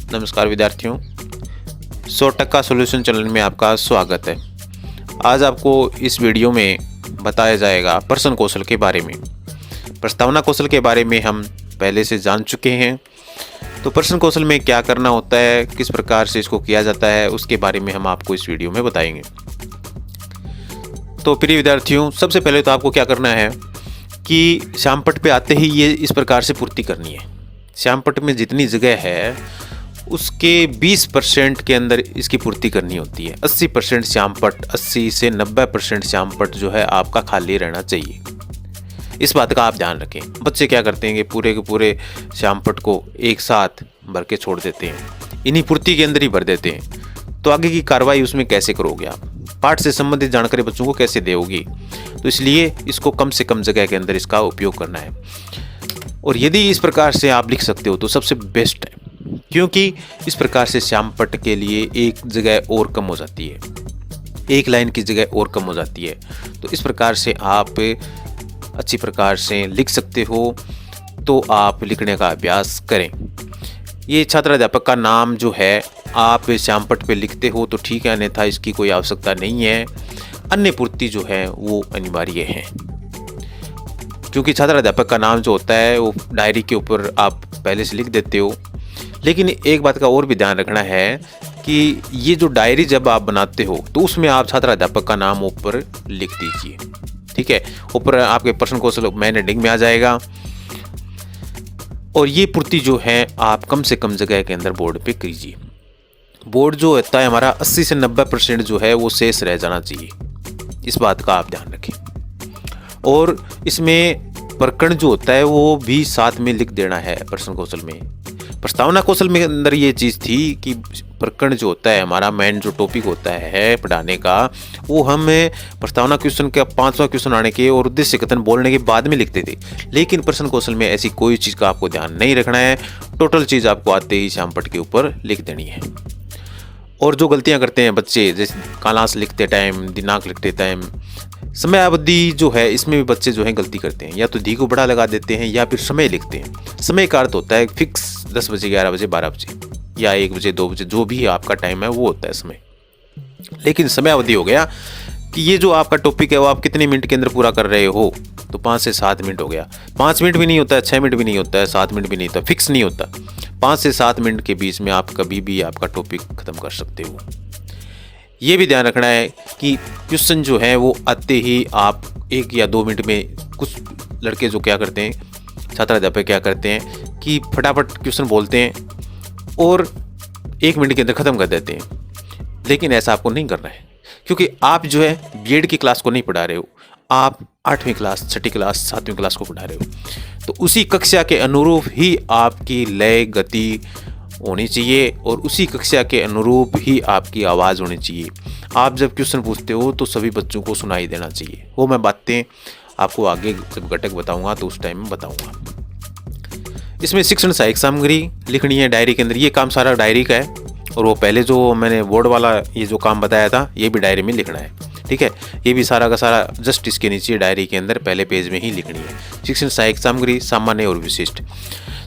नमस्कार विद्यार्थियों, 100% solution channel में आपका स्वागत है। आज आपको इस वीडियो में बताया जाएगा प्रश्न कौशल के बारे में। प्रस्तावना कौशल के बारे में हम पहले से जान चुके हैं, तो प्रश्न कौशल में क्या करना होता है, किस प्रकार से इसको किया जाता है, उसके बारे में हम आपको इस वीडियो में बताएंगे। तो प्रिय विद्यार्थियों, सबसे पहले तो आपको क्या करना है कि श्यामपट्ट पे आते ही ये इस प्रकार से पूर्ति करनी है। श्यामपट्ट में जितनी जगह है उसके 20% के अंदर इसकी पूर्ति करनी होती है। 80% श्यामपट्ट, 80 से 90% श्यामपट्ट जो है आपका खाली रहना चाहिए। इस बात का आप ध्यान रखें। बच्चे क्या करते हैं कि पूरे के पूरे श्यामपट्ट को एक साथ भर के छोड़ देते हैं, इन्हीं पूर्ति के अंदर ही भर देते हैं। तो आगे की कार्रवाई उसमें कैसे करोगे आप? पाठ से संबंधित जानकारी बच्चों को कैसे दोगी? तो इसलिए इसको कम से कम जगह के अंदर इसका उपयोग करना है। और यदि इस प्रकार से आप लिख सकते हो तो सबसे बेस्ट है, क्योंकि इस प्रकार से श्यामपट्ट के लिए एक जगह और कम हो जाती है, एक लाइन की जगह और कम हो जाती है। तो इस प्रकार से आप अच्छी प्रकार से लिख सकते हो, तो आप लिखने का अभ्यास करें। ये छात्र अध्यापक का नाम जो है आप श्यामपट्ट पे लिखते हो तो ठीक है, अन्यथा इसकी कोई आवश्यकता नहीं है। अन्य पूर्ति जो है वो अनिवार्य है, क्योंकि छात्र अध्यापक का नाम जो होता है वो डायरी के ऊपर आप पहले से लिख देते हो। लेकिन एक बात का और भी ध्यान रखना है कि ये जो डायरी जब आप बनाते हो तो उसमें आप छात्र अध्यापक का नाम ऊपर लिख दीजिए, ठीक है। ऊपर आपके प्रश्न कौशल मेन हेडिंग में आ जाएगा। और ये पूर्ति जो है आप कम से कम जगह के अंदर बोर्ड पे कीजिए। बोर्ड जो होता है हमारा 80 से 90% जो है वो शेष रह जाना चाहिए। इस बात का आप ध्यान रखें। और इसमें प्रकरण जो होता है वो भी साथ में लिख देना है। प्रश्न कौशल में, प्रस्तावना कौशल में अंदर ये चीज़ थी कि प्रकरण जो होता है हमारा मेन जो टॉपिक होता है पढ़ाने का, वो हम प्रस्तावना क्वेश्चन का 5वां क्वेश्चन आने के और उद्देश्य कथन बोलने के बाद में लिखते थे। लेकिन प्रश्न कौशल में ऐसी कोई चीज़ का आपको ध्यान नहीं रखना है। टोटल चीज़ आपको आते ही श्यामपट्ट के ऊपर लिख देनी है। और जो गलतियां करते हैं बच्चे, जैसे कालांश लिखते टाइम, दिनांक लिखते टाइम, समय अवधि जो है इसमें भी बच्चे जो है गलती करते हैं। या तो धी को बड़ा लगा देते हैं या फिर समय लिखते हैं। समय का अर्थ होता है फिक्स 10 बजे, 11 बजे, 12 बजे या 1 बजे, 2 बजे, जो भी आपका टाइम है वो होता है समय। लेकिन समय अवधि हो गया कि ये जो आपका टॉपिक है वो आप कितने मिनट के अंदर पूरा कर रहे हो, तो 5 से 7 मिनट हो गया। 5 मिनट भी नहीं होता है, 6 मिनट भी नहीं होता है, 7 मिनट भी नहीं होता, फिक्स नहीं होता। 5 से 7 मिनट के बीच में आप कभी भी आपका टॉपिक खत्म कर सकते हो। ये भी ध्यान रखना है कि क्वेश्चन जो है वो आते ही आप 1 या 2 मिनट में, कुछ लड़के जो क्या करते हैं, छात्र अध्यापक क्या करते हैं कि फटाफट क्वेश्चन बोलते हैं और 1 मिनट के अंदर ख़त्म कर देते हैं। लेकिन ऐसा आपको नहीं करना है, क्योंकि आप जो है बीएड की क्लास को नहीं पढ़ा रहे हो, आप 8वीं क्लास, 6ठी क्लास, 7वीं क्लास को पढ़ा रहे हो। तो उसी कक्षा के अनुरूप ही आपकी लय, गति होनी चाहिए और उसी कक्षा के अनुरूप ही आपकी आवाज़ होनी चाहिए। आप जब क्वेश्चन पूछते हो तो सभी बच्चों को सुनाई देना चाहिए। वो मैं बातें आपको आगे जब घटक बताऊंगा तो उस टाइम में बताऊंगा। इसमें शिक्षण सहायक सामग्री लिखनी है डायरी के अंदर। ये काम सारा डायरी का है। और वो पहले जो मैंने बोर्ड वाला ये जो काम बताया था ये भी डायरी में लिखना है, ठीक है। ये भी सारा का सारा जस्ट इसके नीचे डायरी के अंदर पहले पेज में ही लिखनी है। शिक्षण सहायक सामग्री सामान्य और विशिष्ट।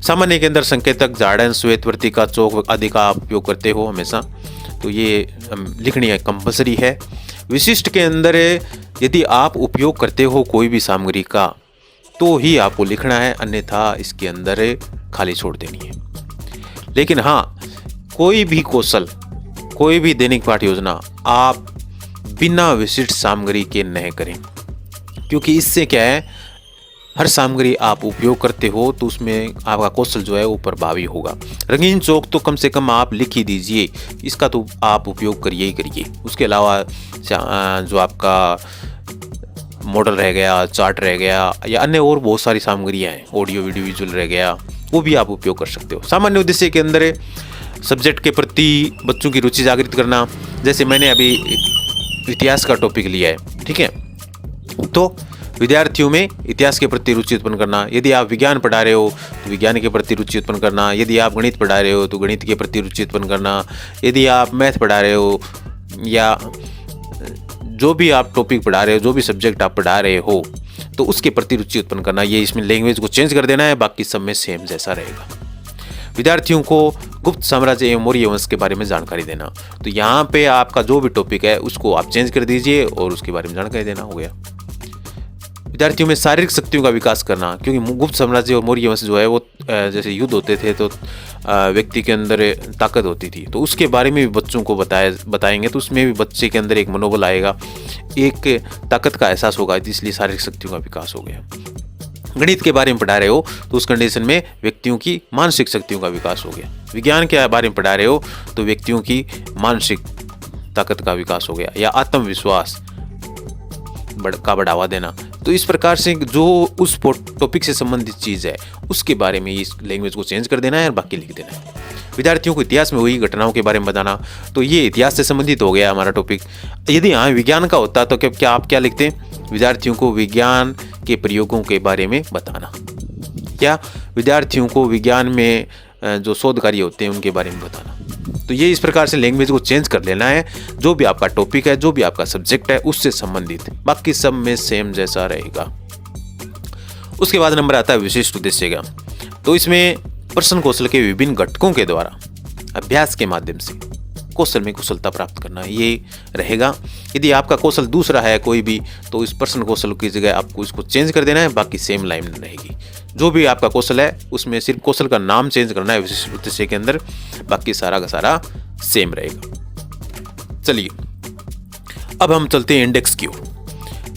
सामान्य के अंदर संकेतक, जाड़न, श्वेतवर्तिका, चौक आदि का आप उपयोग करते हो हमेशा, तो ये लिखनी है, कंपलसरी है। विशिष्ट के अंदर यदि आप उपयोग करते हो कोई भी सामग्री का तो ही आपको लिखना है, अन्यथा इसके अंदर खाली छोड़ देनी है। लेकिन हाँ, कोई भी कौशल, कोई भी दैनिक पाठ योजना आप बिना विशिष्ट सामग्री के नहीं करें, क्योंकि इससे क्या है, हर सामग्री आप उपयोग करते हो तो उसमें आपका कौशल जो है वो प्रभावी होगा। रंगीन चौक तो कम से कम आप लिख ही दीजिए, इसका तो आप उपयोग करिए ही करिए। उसके अलावा जो आपका मॉडल रह गया, चार्ट रह गया या अन्य और बहुत सारी सामग्रियाँ हैं, ऑडियो वीडियो विजुअल रह गया, वो भी आप उपयोग कर सकते हो। सामान्य उद्देश्य के अंदर सब्जेक्ट के प्रति बच्चों की रुचि जागृत करना। जैसे मैंने अभी इतिहास का टॉपिक लिया है, ठीक है, तो विद्यार्थियों में इतिहास के प्रति रुचि उत्पन्न करना। यदि आप विज्ञान पढ़ा रहे हो तो विज्ञान के प्रति रुचि उत्पन्न करना। यदि आप गणित पढ़ा रहे हो तो गणित के प्रति रुचि उत्पन्न करना। यदि आप मैथ पढ़ा रहे हो या जो भी आप टॉपिक पढ़ा रहे हो, जो भी सब्जेक्ट आप पढ़ा रहे हो, तो उसके प्रति रुचि उत्पन्न करना। ये इसमें लैंग्वेज को चेंज कर देना है, बाकी सब में सेम जैसा रहेगा। विद्यार्थियों को गुप्त साम्राज्य एवं मौर्य वंश के बारे में जानकारी देना। तो यहाँ पे आपका जो भी टॉपिक है उसको आप चेंज कर दीजिए और उसके बारे में जानकारी देना हो गया। विद्यार्थियों में शारीरिक शक्तियों का विकास करना, क्योंकि गुप्त साम्राज्य और मौर्य वंश जो है वो जैसे युद्ध होते थे तो व्यक्ति के अंदर ताकत होती थी, तो उसके बारे में भी बच्चों को बताएंगे तो उसमें भी बच्चे के अंदर एक मनोबल आएगा, एक ताकत का एहसास होगा, इसलिए शारीरिक शक्तियों का विकास हो गया। गणित के बारे में पढ़ा रहे हो तो उस कंडीशन में व्यक्तियों की मानसिक शक्तियों का विकास हो गया। विज्ञान के बारे में पढ़ा रहे हो तो व्यक्तियों की मानसिक ताकत का विकास हो गया, या आत्मविश्वास का बढ़ावा देना। तो इस प्रकार से जो उस टॉपिक से संबंधित चीज़ है उसके बारे में इस लैंग्वेज को चेंज कर देना है और बाकी लिख देना है। विद्यार्थियों को इतिहास में हुई घटनाओं के बारे में बताना, तो ये इतिहास से संबंधित हो गया हमारा टॉपिक। यदि यहाँ विज्ञान का होता तो क्या आप क्या लिखते? विद्यार्थियों को विज्ञान के प्रयोगों के बारे में बताना, या विद्यार्थियों को विज्ञान में जो शोध कार्य होते हैं उनके बारे में बताना। तो ये इस प्रकार से लैंग्वेज को चेंज कर लेना है, जो भी आपका टॉपिक है, जो भी आपका सब्जेक्ट है उससे संबंधित, बाकी सब में सेम जैसा रहेगा। उसके बाद नंबर आता है विशिष्ट उद्देश्य का। तो इसमें प्रश्न कौशल के विभिन्न घटकों के द्वारा अभ्यास के माध्यम से कौशल में कुशलता प्राप्त करना, ये रहेगा। यदि आपका कौशल दूसरा है कोई भी, तो इस प्रश्न कौशल की जगह आपको इसको चेंज कर देना है, बाकी सेम लाइन रहेगी। जो भी आपका कौशल है उसमें सिर्फ कौशल का नाम चेंज करना है विशिष्ट उद्देश्य के अंदर, बाकी सारा का सारा सेम रहेगा। चलिए अब हम चलते हैं इंडेक्स की ओर।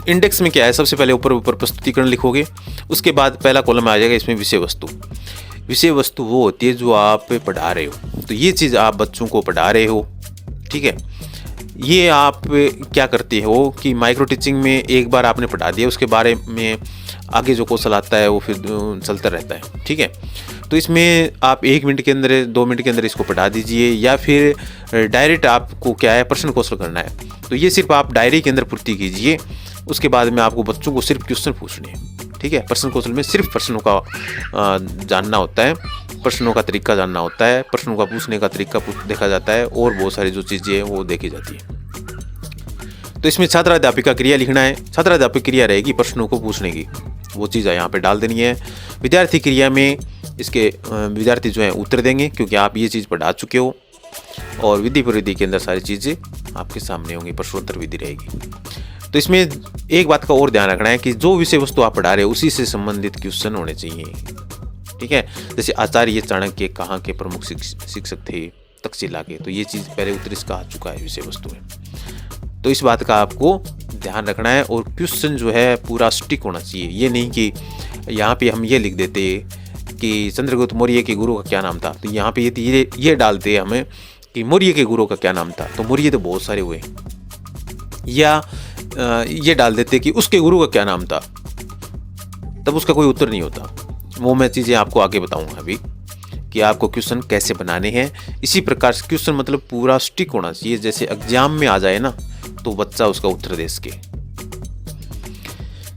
इंडेक्स में क्या है, सबसे पहले ऊपर प्रस्तुतिकरण लिखोगे, उसके बाद पहला कॉलम आ जाएगा इसमें विषय वस्तु। विषय वस्तु वो होती है जो आप पढ़ा रहे हो, तो ये चीज़ आप बच्चों को पढ़ा रहे हो, ठीक है। ये आप क्या करते हो कि माइक्रो टीचिंग में एक बार आपने पढ़ा दिया, उसके बारे में आगे जो कौशल आता है वो फिर चलता रहता है, ठीक है। तो इसमें आप 1 मिनट के अंदर 2 मिनट के अंदर इसको पढ़ा दीजिए, या फिर डायरेक्ट आपको क्या है प्रश्न कौशल करना है, तो ये सिर्फ आप डायरी के अंदर पूर्ति कीजिए। उसके बाद में आपको बच्चों को सिर्फ क्वेश्चन पूछने हैं, ठीक है। प्रश्न कौशल में सिर्फ प्रश्नों का जानना होता है, प्रश्नों का तरीका जानना होता है, प्रश्नों का पूछने का तरीका देखा जाता है, और बहुत सारी जो चीज़ें हैं वो देखी जाती है। तो इसमें छात्राध्यापिका क्रिया लिखना है। छात्राध्यापिका क्रिया रहेगी प्रश्नों को पूछने की, वो चीज़ यहाँ पे डाल देनी है। विद्यार्थी क्रिया में इसके विद्यार्थी जो हैं उत्तर देंगे, क्योंकि आप ये चीज़ पढ़ा चुके हो, और विधि प्रविधि के अंदर सारी चीज़ें आपके सामने होंगी, प्रश्नोत्तर विधि रहेगी। तो इसमें एक बात का और ध्यान रखना है कि जो विषय वस्तु आप पढ़ा रहे हो उसी से संबंधित क्वेश्चन होने चाहिए, ठीक है। जैसे आचार्य चाणक्य कहाँ के प्रमुख शिक्षक थे, तक्षशिला के, तो ये चीज़ पहले उत्तर इसका आ चुका है विषय वस्तु में। तो इस बात का आपको ध्यान रखना है, और क्वेश्चन जो है पूरा स्टिक होना चाहिए। ये नहीं कि यहाँ पे हम ये लिख देते कि चंद्रगुप्त मौर्य के गुरु का क्या नाम था, तो यहाँ पे ये डालते हमें कि मौर्य के गुरु का क्या नाम था, तो मौर्य तो बहुत सारे हुए, या ये डाल देते कि उसके गुरु का क्या नाम था, तब उसका कोई उत्तर नहीं होता। वो मैं चीज़ें आपको आगे बताऊंगा अभी कि आपको क्वेश्चन कैसे बनाने हैं। इसी प्रकार से क्वेश्चन मतलब पूरा स्टिक होना चाहिए, जैसे एग्जाम में आ जाए ना तो बच्चा उसका उत्तर दे सके।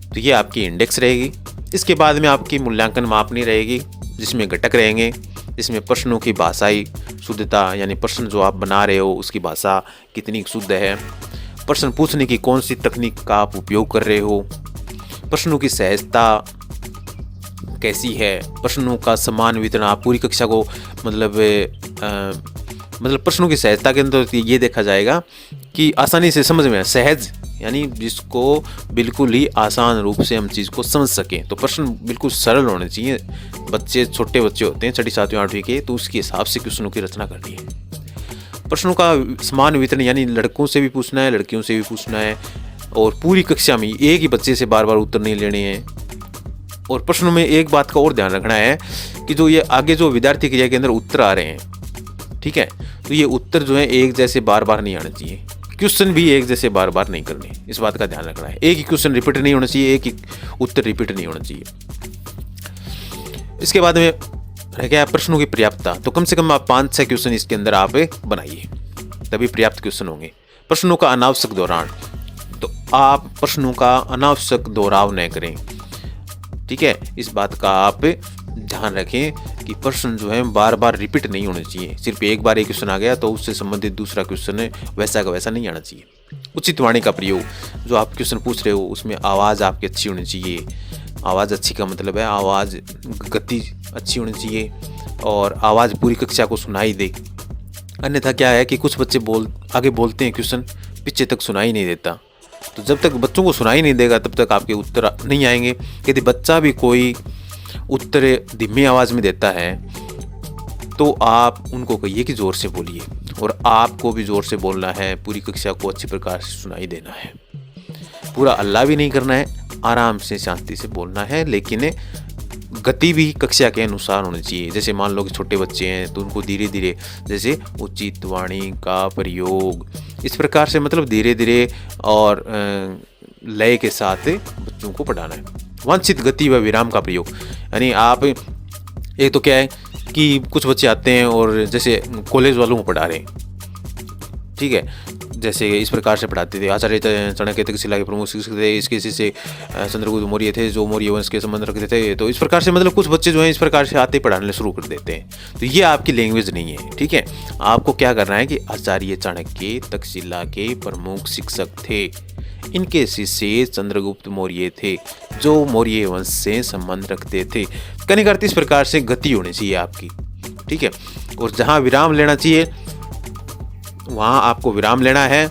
तो ये आपकी इंडेक्स रहेगी। इसके बाद में आपकी मूल्यांकन मापनी रहेगी, जिसमें घटक रहेंगे, जिसमें प्रश्नों की भाषाई शुद्धता, यानी प्रश्न जो आप बना रहे हो उसकी भाषा कितनी शुद्ध है, प्रश्न पूछने की कौन सी तकनीक का आप उपयोग कर रहे हो, प्रश्नों की सहजता कैसी है, प्रश्नों का समान वितरण। आप पूरी कक्षा को मतलब प्रश्नों की सहजता के अंदर ये देखा जाएगा कि आसानी से समझ में, सहज यानी जिसको बिल्कुल ही आसान रूप से हम चीज़ को समझ सकें। तो प्रश्न बिल्कुल सरल होने चाहिए। बच्चे छोटे बच्चे होते हैं 6ठी 7वीं 8वीं के, तो उसके हिसाब से क्वेश्चनों की रचना करनी है। प्रश्नों का समान वितरण, यानी लड़कों से भी पूछना है, लड़कियों से भी पूछना है, और पूरी कक्षा में एक ही बच्चे से बार बार उत्तर नहीं लेने हैं। और प्रश्नों में एक बात का और ध्यान रखना है कि जो ये आगे जो विद्यार्थी क्रिया के अंदर उत्तर आ रहे हैं, ठीक है, तो ये उत्तर जो है एक जैसे बार बार नहीं आने चाहिए। क्वेश्चन भी एक जैसे बार बार नहीं करने, इस बात का ध्यान रखना है। एक ही क्वेश्चन रिपीट नहीं होना चाहिए, एक ही उत्तर रिपीट नहीं होना चाहिए। इसके बाद में रह गया प्रश्नों की पर्याप्तता। तो कम से कम आप 5-6 क्वेश्चन इसके अंदर आप बनाइए, तभी पर्याप्त क्वेश्चन होंगे। प्रश्नों का अनावश्यक दोहरान, तो आप प्रश्नों का अनावश्यक दोहराव न करें, ठीक है। इस बात का आप ध्यान रखें कि प्रश्न जो है बार बार रिपीट नहीं होने चाहिए। सिर्फ एक बार एक क्वेश्चन आ गया तो उससे संबंधित दूसरा क्वेश्चन है वैसा का वैसा नहीं आना चाहिए। उचित वाणी का प्रयोग, जो आप क्वेश्चन पूछ रहे हो उसमें आवाज़ आपकी अच्छी होनी चाहिए। आवाज़ अच्छी का मतलब है आवाज़ गति अच्छी होनी चाहिए। और आवाज़ पूरी कक्षा को सुनाई दे। अन्यथा क्या है कि कुछ बच्चे आगे बोलते हैं क्वेश्चन, पीछे तक सुनाई नहीं देता। तो जब तक बच्चों को सुनाई नहीं देगा तब तक आपके उत्तर नहीं आएंगे। यदि बच्चा भी कोई उत्तर धीमी आवाज़ में देता है तो आप उनको कहिए कि ज़ोर से बोलिए, और आपको भी ज़ोर से बोलना है, पूरी कक्षा को अच्छी प्रकार से सुनाई देना है। पूरा हल्ला भी नहीं करना है, आराम से शांति से बोलना है, लेकिन गति भी कक्षा के अनुसार होनी चाहिए। जैसे मान लो कि छोटे बच्चे हैं तो उनको धीरे धीरे, जैसे उचित वाणी का प्रयोग, इस प्रकार से मतलब धीरे धीरे और लय के साथ बच्चों को पढ़ाना है। वांछित गति व विराम का प्रयोग, यानी आप एक तो क्या है कि कुछ बच्चे आते हैं और जैसे कॉलेज वालों को पढ़ा रहे हैं, ठीक है, जैसे इस प्रकार से पढ़ाते थे। आचार्य चाणक्य तक्षशिला के प्रमुख शिक्षक थे, इसके शिष्य चंद्रगुप्त मौर्य थे जो मौर्य वंश के संबंध रखते थे। तो इस प्रकार से मतलब कुछ बच्चे जो हैं इस प्रकार से आते पढ़ाने शुरू कर देते हैं। तो ये आपकी लैंग्वेज नहीं है, ठीक है। आपको क्या करना है कि आचार्य चाणक्य तक्षशिला के प्रमुख शिक्षक थे, इनके शिष्य चंद्रगुप्त मौर्य थे जो मौर्य वंश से संबंध रखते थे। कहने का अर्थ इस प्रकार से गति होनी चाहिए आपकी, ठीक है। और जहाँ विराम लेना चाहिए वहाँ आपको विराम लेना है।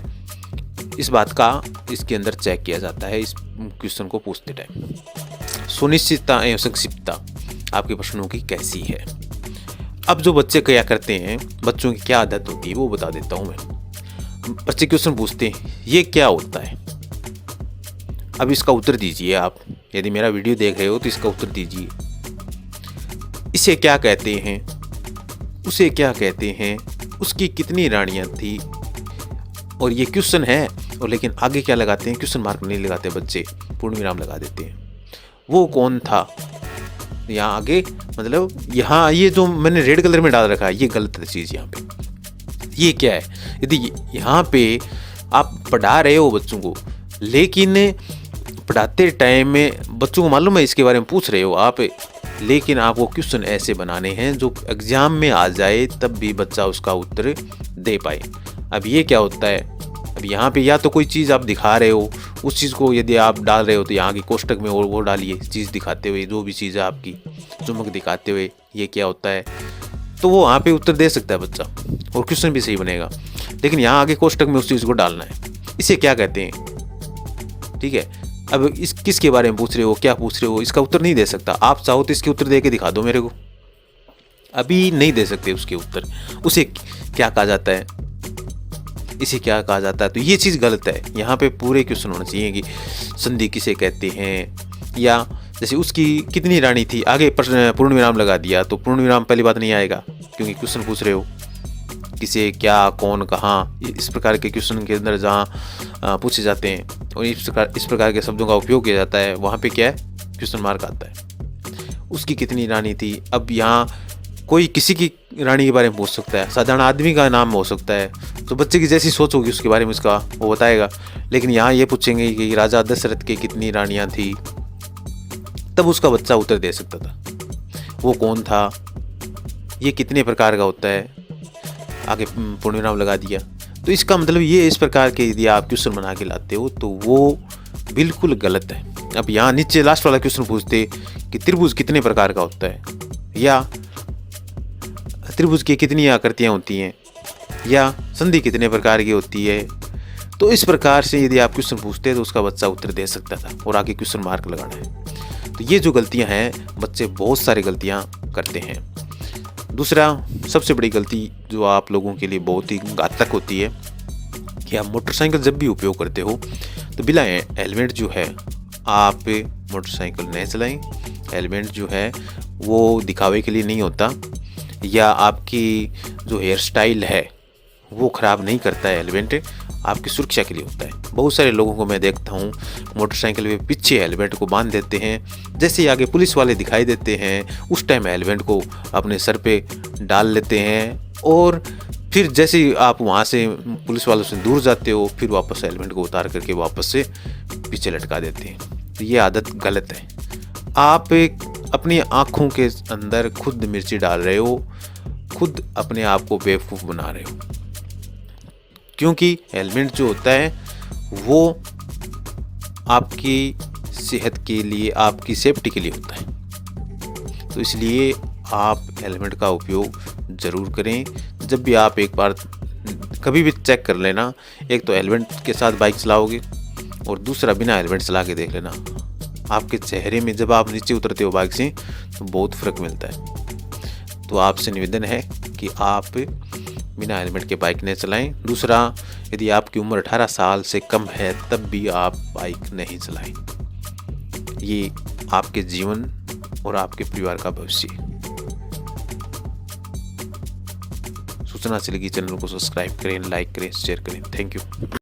इस बात का इसके अंदर चेक किया जाता है इस क्वेश्चन को पूछते टाइम। सुनिश्चितता एवं संक्षिप्तता आपके प्रश्नों की कैसी है। अब जो बच्चे क्या करते हैं, बच्चों की क्या आदत होती है वो बता देता हूँ मैं। बच्चे क्वेश्चन पूछते हैं ये क्या होता है, अब इसका उत्तर दीजिए आप। यदि मेरा वीडियो देख रहे हो तो इसका उत्तर दीजिए। इसे क्या कहते हैं, उसे क्या कहते हैं, उसकी कितनी रानियां थी। और ये क्वेश्चन है, और लेकिन आगे क्या लगाते हैं, क्वेश्चन मार्क नहीं लगाते बच्चे, पूर्ण विराम लगा देते हैं। वो कौन था, यहाँ आगे मतलब यहाँ ये जो मैंने रेड कलर में डाल रखा है ये गलत चीज़। यहाँ पे ये क्या है, यदि यहाँ पे आप पढ़ा रहे हो बच्चों को, लेकिन पढ़ाते टाइम में बच्चों को मालूम है इसके बारे में पूछ रहे हो आप, लेकिन आपको क्वेश्चन ऐसे बनाने हैं जो एग्जाम में आ जाए तब भी बच्चा उसका उत्तर दे पाए। अब ये क्या होता है, अब यहाँ पे या तो कोई चीज़ आप दिखा रहे हो, उस चीज़ को यदि आप डाल रहे हो तो यहाँ की कोष्टक में और वो डालिए चीज़ दिखाते हुए, जो भी चीज़ है आपकी चुमक दिखाते हुए ये क्या होता है, तो वो वहाँ पे उत्तर दे सकता है बच्चा और क्वेश्चन भी सही बनेगा। लेकिन यहाँ आगे कोष्टक में उस चीज़ को डालना है, इसे क्या कहते हैं, ठीक है। अब इस किसके बारे में पूछ रहे हो, क्या पूछ रहे हो, इसका उत्तर नहीं दे सकता। आप चाहो तो इसके उत्तर दे के दिखा दो मेरे को, अभी नहीं दे सकते उसके उत्तर। उसे क्या कहा जाता है, इसे क्या कहा जाता है, तो ये चीज़ गलत है। यहाँ पे पूरे क्वेश्चन होना चाहिए कि संधि किसे कहते हैं, या जैसे उसकी कितनी रानी थी, आगे पूर्ण विराम लगा दिया तो पूर्ण विराम पहली बात नहीं आएगा क्योंकि क्वेश्चन पूछ रहे हो किसे, क्या, कौन, कहाँ, इस प्रकार के क्वेश्चन के अंदर जहाँ पूछे जाते हैं और इस प्रकार के शब्दों का उपयोग किया जाता है, वहाँ पे क्या है क्वेश्चन मार्क आता है। उसकी कितनी रानी थी, अब यहाँ कोई किसी की रानी के बारे में पूछ सकता है, साधारण आदमी का नाम हो सकता है, तो बच्चे की जैसी सोच होगी उसके बारे में उसका वो बताएगा। लेकिन यहाँ ये पूछेंगे कि राजा दशरथ के कितनी रानियाँ थी, तब उसका बच्चा उत्तर दे सकता था। वो कौन था, ये कितने प्रकार का होता है, आगे पूर्ण विराम लगा दिया। तो इसका मतलब ये इस प्रकार के यदि आप क्वेश्चन बना के लाते हो तो वो बिल्कुल गलत है। अब यहाँ नीचे लास्ट वाला क्वेश्चन पूछते कि त्रिभुज कितने प्रकार का होता है, या त्रिभुज की कितनी आकृतियाँ होती हैं, या संधि कितने प्रकार की होती है। तो इस प्रकार से यदि आप क्वेश्चन पूछते हैं तो उसका बच्चा उत्तर दे सकता था और आगे क्वेश्चन मार्क लगाना है। तो ये जो गलतियाँ हैं, बच्चे बहुत सारी गलतियाँ करते हैं। दूसरा सबसे बड़ी गलती जो आप लोगों के लिए बहुत ही घातक होती है कि आप मोटरसाइकिल जब भी उपयोग करते हो तो बिना हेलमेट जो है आप मोटरसाइकिल नहीं चलाएं। हेलमेट जो है वो दिखावे के लिए नहीं होता, या आपकी जो हेयर स्टाइल है वो ख़राब नहीं करता है। हेलमेट आपकी सुरक्षा के लिए होता है। बहुत सारे लोगों को मैं देखता हूँ मोटरसाइकिल पे पीछे हेलमेट को बांध देते हैं, जैसे ही आगे पुलिस वाले दिखाई देते हैं उस टाइम हेलमेट को अपने सर पे डाल लेते हैं, और फिर जैसे ही आप वहाँ से पुलिस वालों से दूर जाते हो फिर वापस हेलमेट को उतार करके वापस से पीछे लटका देते हैं। तो ये आदत गलत है। आप अपनी आँखों के अंदर खुद मिर्ची डाल रहे हो, खुद अपने आप को बेवकूफ़ बना रहे हो, क्योंकि हेलमेट जो होता है वो आपकी सेहत के लिए, आपकी सेफ्टी के लिए होता है। तो इसलिए आप हेलमेट का उपयोग ज़रूर करें। जब भी आप एक बार कभी भी चेक कर लेना, एक तो हेलमेट के साथ बाइक चलाओगे और दूसरा बिना हेलमेट चला के देख लेना, आपके चेहरे में जब आप नीचे उतरते हो बाइक से तो बहुत फ़र्क मिलता है। तो आपसे निवेदन है कि आप बिना हेलमेट के बाइक न चलाएं। दूसरा, यदि आपकी उम्र 18 साल से कम है तब भी आप बाइक नहीं चलाएं। ये आपके जीवन और आपके परिवार का भविष्य। सूचना अच्छी लगी चैनल को सब्सक्राइब करें, लाइक करें, शेयर करें। Thank you.